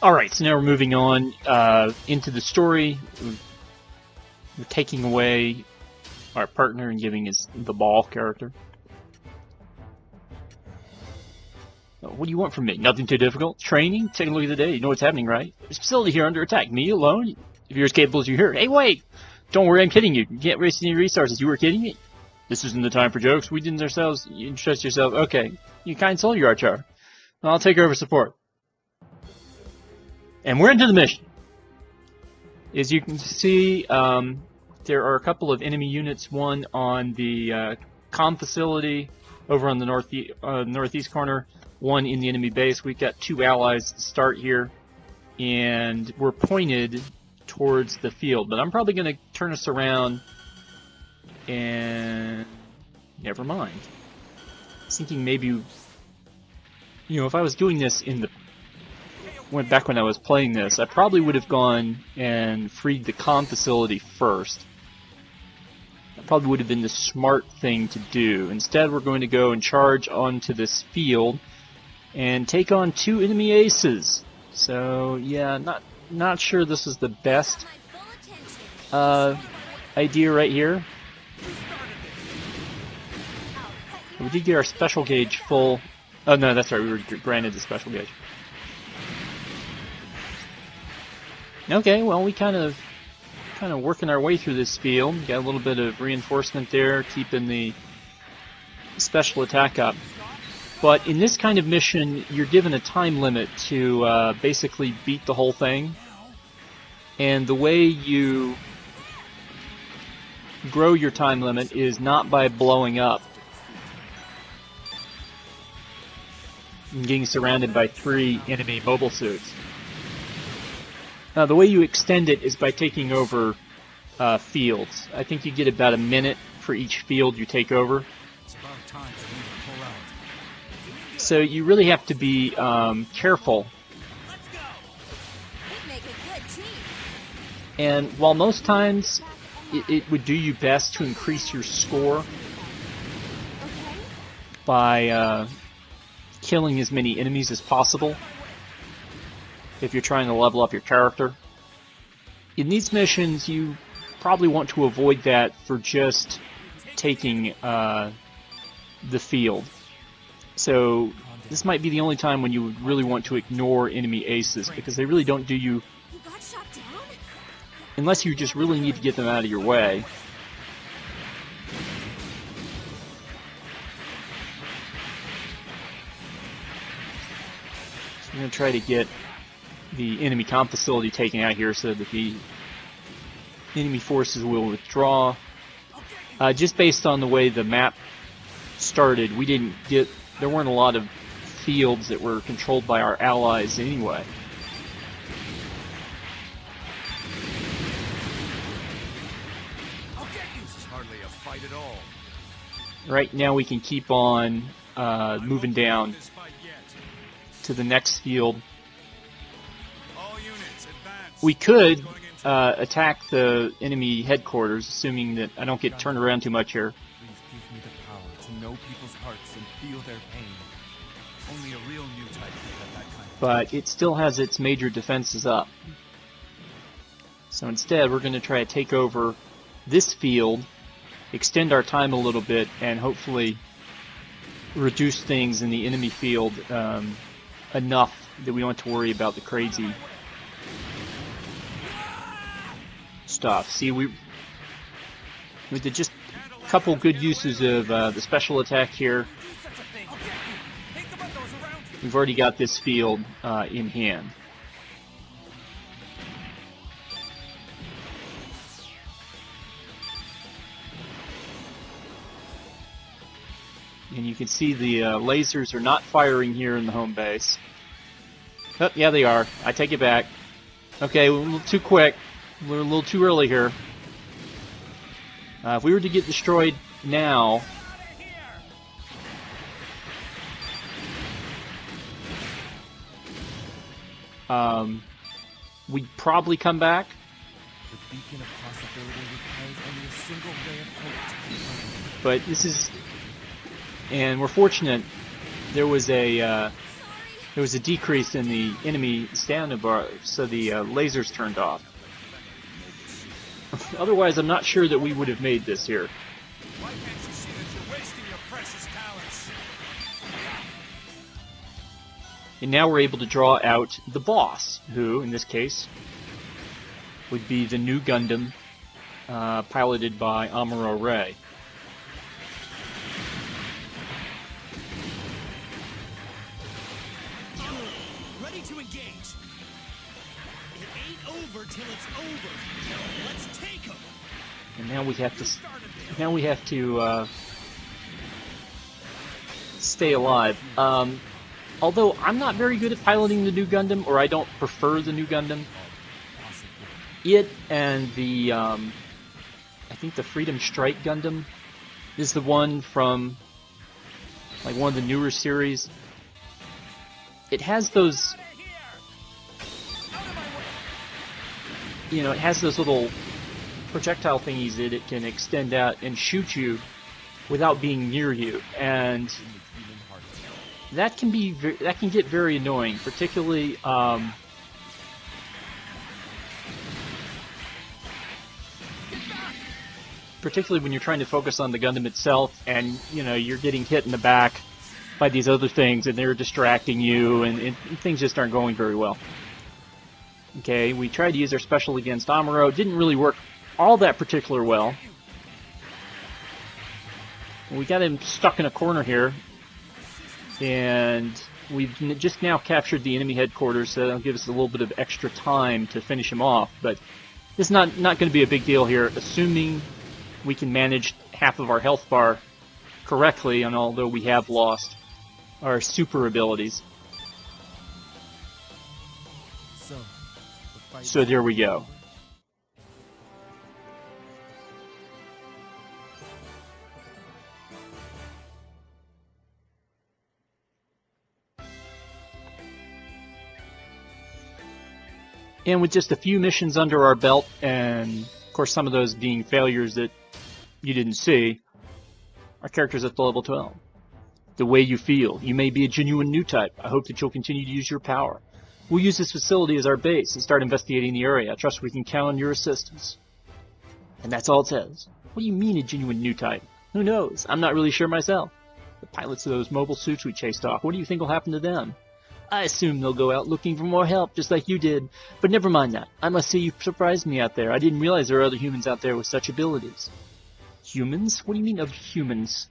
Alright, so now we're moving on into the story. We're taking away our partner and giving us the ball character. What do you want from me? Nothing too difficult? Training? Take a look at the day. You know what's happening, right? There's a facility here under attack. Me alone? If you're as capable as you hear. Hey, wait! Don't worry, I'm kidding you. You can't waste any resources. You were kidding me? This isn't the time for jokes. We didn't ourselves. You trust yourself. Okay. You kind soul you are, Char. I'll take over support. And we're into the mission. As you can see, there are a couple of enemy units. One on the comm facility over on the northeast corner. One in the enemy base. We've got two allies to start here. And we're pointed towards the field. But I'm probably going to turn us around and... never mind. I was thinking maybe... you know, if I was doing this in the... back when I was playing this, I probably would have gone and freed the comm facility first. That probably would have been the smart thing to do. Instead, we're going to go and charge onto this field and take on two enemy aces. So, yeah, not sure this is the best idea right here. We did get our special gauge full. Oh no, that's right. We were granted the special gauge. Okay, well, we kind of working our way through this field. Got a little bit of reinforcement there, keeping the special attack up. But in this kind of mission, you're given a time limit to basically beat the whole thing. And the way you grow your time limit is not by blowing up and getting surrounded by 3 enemy mobile suits. Now, the way you extend it is by taking over fields. I think you get about a minute for each field you take over. So you really have to be careful. And while most times it would do you best to increase your score by killing as many enemies as possible, if you're trying to level up your character. In these missions, you probably want to avoid that for just taking the field. So this might be the only time when you would really want to ignore enemy aces, because they really don't do you... unless you just really need to get them out of your way. So I'm going to try to get the enemy comm facility taken out here so that the enemy forces will withdraw. Just based on the way the map started, there weren't a lot of fields that were controlled by our allies anyway. This is hardly a fight at all. Right now we can keep on moving down to the next field. We could attack the enemy headquarters, assuming that I don't get turned around too much here. Please give me the power to know people's hearts and feel their pain. Only a real new type can have that kind of... But it still has its major defenses up. So instead, we're going to try to take over this field, extend our time a little bit, and hopefully reduce things in the enemy field enough that we don't have to worry about the crazy stuff. See, we did just a couple good uses of the special attack here. We've already got this field in hand. And you can see the lasers are not firing here in the home base. Oh, yeah, they are. I take it back. Okay, we're a little too quick. We're a little too early here. If we were to get destroyed now... we'd probably come back. The beacon of possibility requires only a single ray of hope to keep But this is... and we're fortunate there was a there was a decrease in the enemy stamina bar, so the lasers turned off. Otherwise, I'm not sure that we would have made this here. Why can't you see that you're wasting your precious talents? And now we're able to draw out the boss, who, in this case, would be the new Gundam, piloted by Amuro Ray. Ready to engage. It ain't over till it's over. Let's take him. And now we have to. Now we have to stay alive. Although I'm not very good at piloting the new Gundam, or I don't prefer the new Gundam. It and the I think the Freedom Strike Gundam is the one from like one of the newer series. It has those, you know, it has those little projectile thingies that it can extend out and shoot you without being near you, and that can get very annoying, particularly when you're trying to focus on the Gundam itself, and you know you're getting hit in the back by these other things, and they're distracting you, and things just aren't going very well. Okay, we tried to use our special against Amuro. Didn't really work all that particular well. We got him stuck in a corner here, and we've just now captured the enemy headquarters, so that'll give us a little bit of extra time to finish him off. But it's not going to be a big deal here, assuming we can manage half of our health bar correctly, and although we have lost our super abilities. So there we go. And with just a few missions under our belt, and of course some of those being failures that you didn't see, our character's at the level 12. The way you feel. You may be a genuine new type. I hope that you'll continue to use your power. We'll use this facility as our base and start investigating the area. I trust we can count on your assistance. And that's all it says. What do you mean a genuine new type? Who knows? I'm not really sure myself. The pilots of those mobile suits we chased off, what do you think will happen to them? I assume they'll go out looking for more help, just like you did. But never mind that. I must say you surprised me out there. I didn't realize there were other humans out there with such abilities. Humans? What do you mean of humans?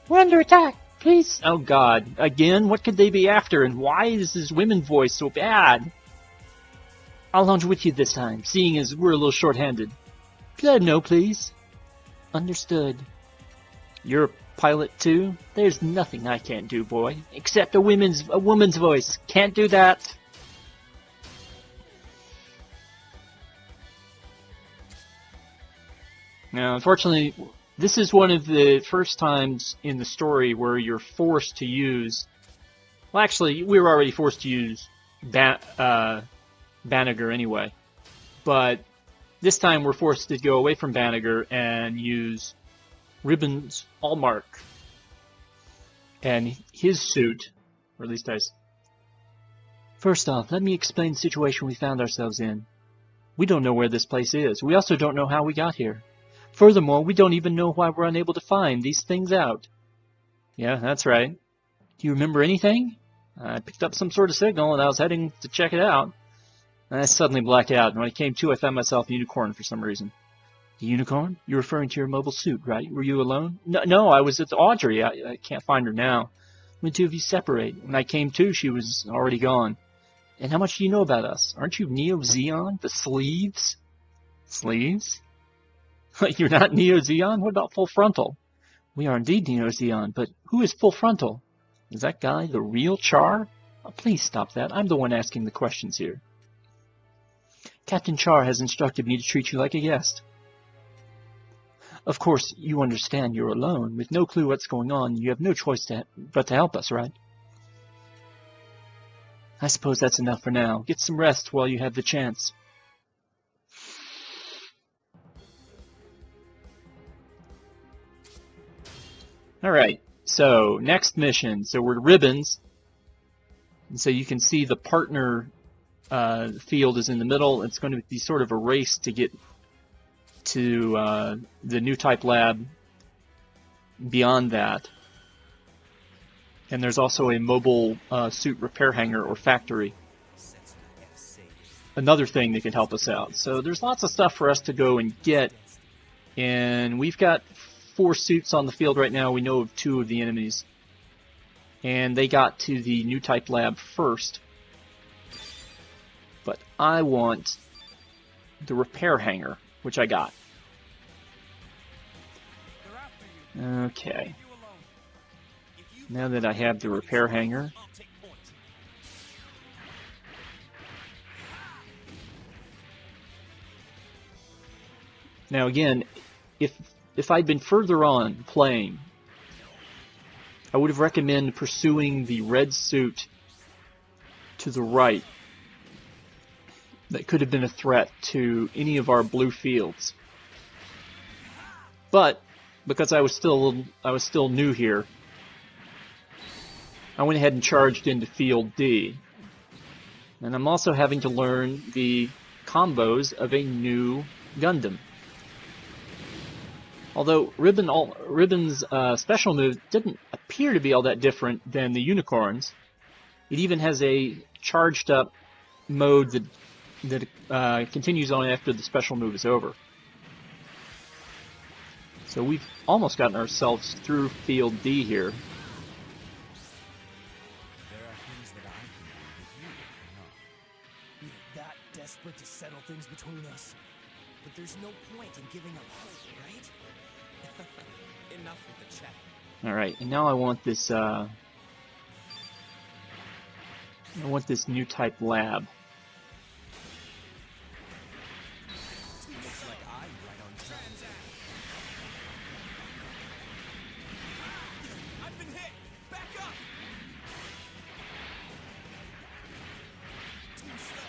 We're under attack. Please. Oh God. Again? What could they be after? And why is this women's voice so bad? I'll launch with you this time, seeing as we're a little short-handed. Could I know, please? Understood. You're a pilot too? There's nothing I can't do, boy. Except a woman's voice. Can't do that. Now, unfortunately, this is one of the first times in the story where you're forced to use... Well, actually, we were already forced to use Banagher anyway. But this time we're forced to go away from Banagher and use Ribbons Almark. And his suit, or at least First off, let me explain the situation we found ourselves in. We don't know where this place is. We also don't know how we got here. Furthermore, we don't even know why we're unable to find these things out. Yeah, that's right. Do you remember anything? I picked up some sort of signal and I was heading to check it out. And I suddenly blacked out, and when I came to, I found myself a unicorn for some reason. The unicorn? You're referring to your mobile suit, right? Were you alone? No, I was with Audrey. I can't find her now. When the two of you separate. When I came to, she was already gone. And how much do you know about us? Aren't you Neo Zeon? The sleeves? Sleeves? You're not Neo Zeon? What about Full Frontal? We are indeed Neo Zeon, but who is Full Frontal? Is that guy the real Char? Oh, please stop that. I'm the one asking the questions here. Captain Char has instructed me to treat you like a guest. Of course, you understand you're alone. With no clue what's going on, you have no choice but to help us, right? I suppose that's enough for now. Get some rest while you have the chance. Alright, so next mission. So we're Ribbons, and so you can see the partner field is in the middle. It's going to be sort of a race to get to the new type lab beyond that. And there's also a mobile suit repair hangar or factory. Another thing that can help us out. So there's lots of stuff for us to go and get. And we've got 4 suits on the field right now. We know of 2 of the enemies. And they got to the new type lab first. But I want the repair hangar, which I got. Okay. Now that I have the repair hangar, now again, if I'd been further on playing, I would have recommended pursuing the red suit to the right. That could have been a threat to any of our blue fields. But because I was still new here, I went ahead and charged into Field D. And I'm also having to learn the combos of a new Gundam. Although Ribbon's special move didn't appear to be all that different than the Unicorns, it even has a charged up mode that continues on after the special move is over. So we've almost gotten ourselves through Field D here. Desperate to settle things between us, but there's no point in giving up hope, right? Enough with the chat. All right, and now I want this. I want this new type lab. Looks like I'm right on time. I've been hit. Back up. Too slow.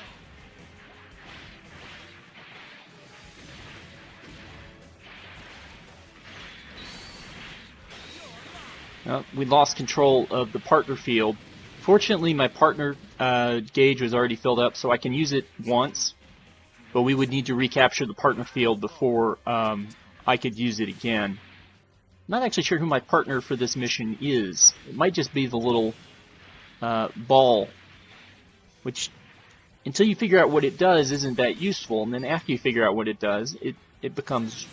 We lost control of the partner field. Fortunately, my partner gauge was already filled up, so I can use it once. But we would need to recapture the partner field before I could use it again. I'm not actually sure who my partner for this mission is. It might just be the little ball, which, until you figure out what it does, isn't that useful. And then after you figure out what it does, it becomes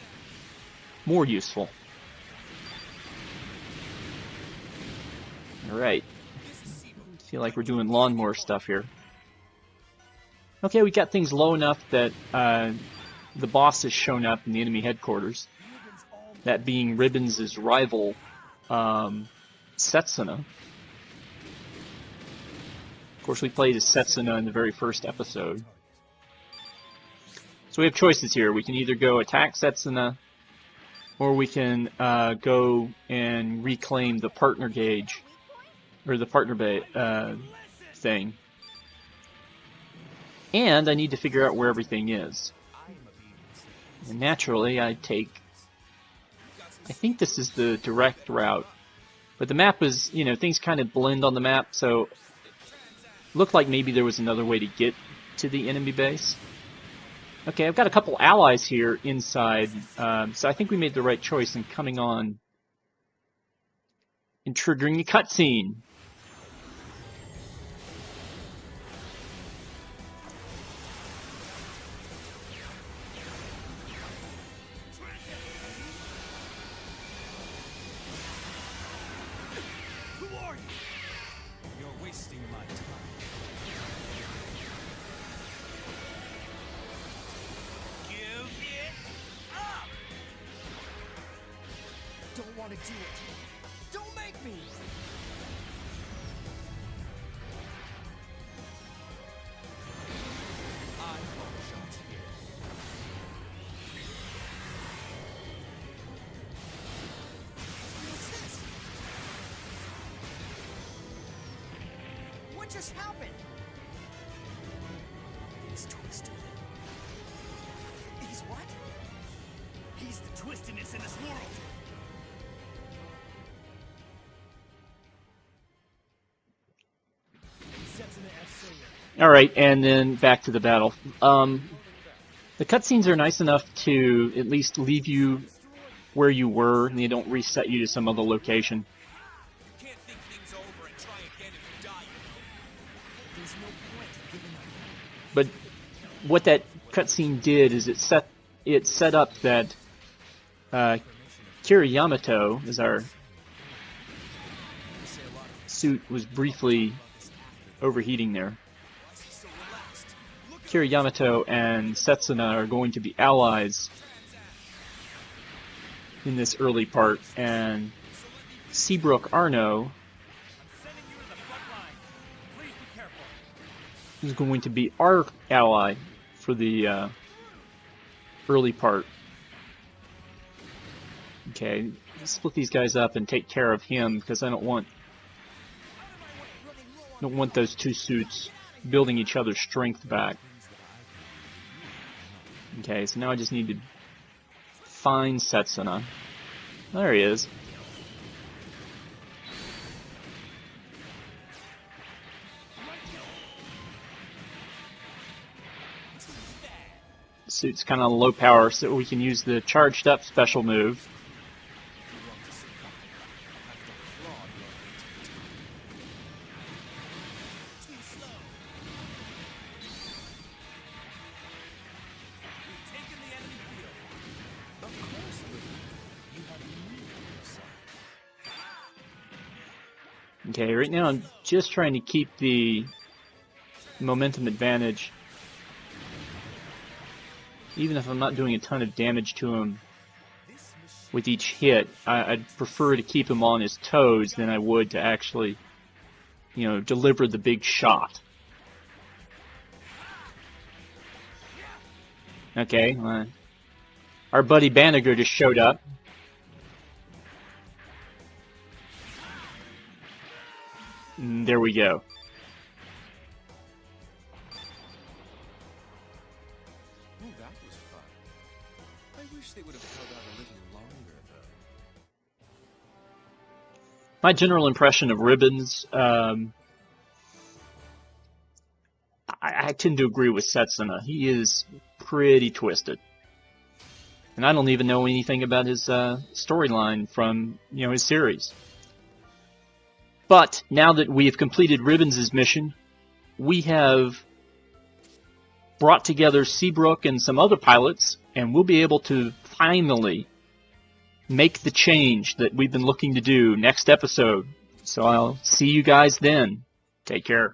more useful. Alright, feel like we're doing lawnmower stuff here. Okay, we got things low enough that the boss has shown up in the enemy headquarters. That being Ribbons' rival, Setsuna. Of course, we played as Setsuna in the very first episode. So we have choices here. We can either go attack Setsuna, or we can go and reclaim the partner gauge. Or the partner thing. And I need to figure out where everything is. And naturally, I think this is the direct route. But the map is, things kind of blend on the map, so it looked like maybe there was another way to get to the enemy base. Okay, I've got a couple allies here inside, so I think we made the right choice in coming on and triggering the cutscene. Don't want to do it. Don't make me. I call the shots here. What's this? What just happened? He's twisted. He's what? He's the twistedness in this world. Alright, and then back to the battle. The cutscenes are nice enough to at least leave you where you were, and they don't reset you to some other location. You can't think things over and try again if you die, you know. There's no point in giving up. But what that cutscene did is it set up that Kira Yamato, as our suit was briefly overheating there. Kira Yamato and Setsuna are going to be allies in this early part, and Seabrook Arno is going to be our ally for the early part. Okay, split these guys up and take care of him, because I don't want those two suits building each other's strength back. Okay, so now I just need to find Setsuna. There he is. The suit's kind of low power, so we can use the charged up special move. Okay, right now I'm just trying to keep the momentum advantage. Even if I'm not doing a ton of damage to him with each hit, I'd prefer to keep him on his toes than I would to actually, you know, deliver the big shot. Okay, our buddy Banniger just showed up. And there we go. Oh, that was fun. I wish they would have held out a little longer, though. My general impression of Ribbons, I tend to agree with Setsuna. He is pretty twisted. And I don't even know anything about his storyline from, you know, his series. But now that we have completed Ribbons' mission, we have brought together Seabrook and some other pilots, and we'll be able to finally make the change that we've been looking to do next episode. So I'll see you guys then. Take care.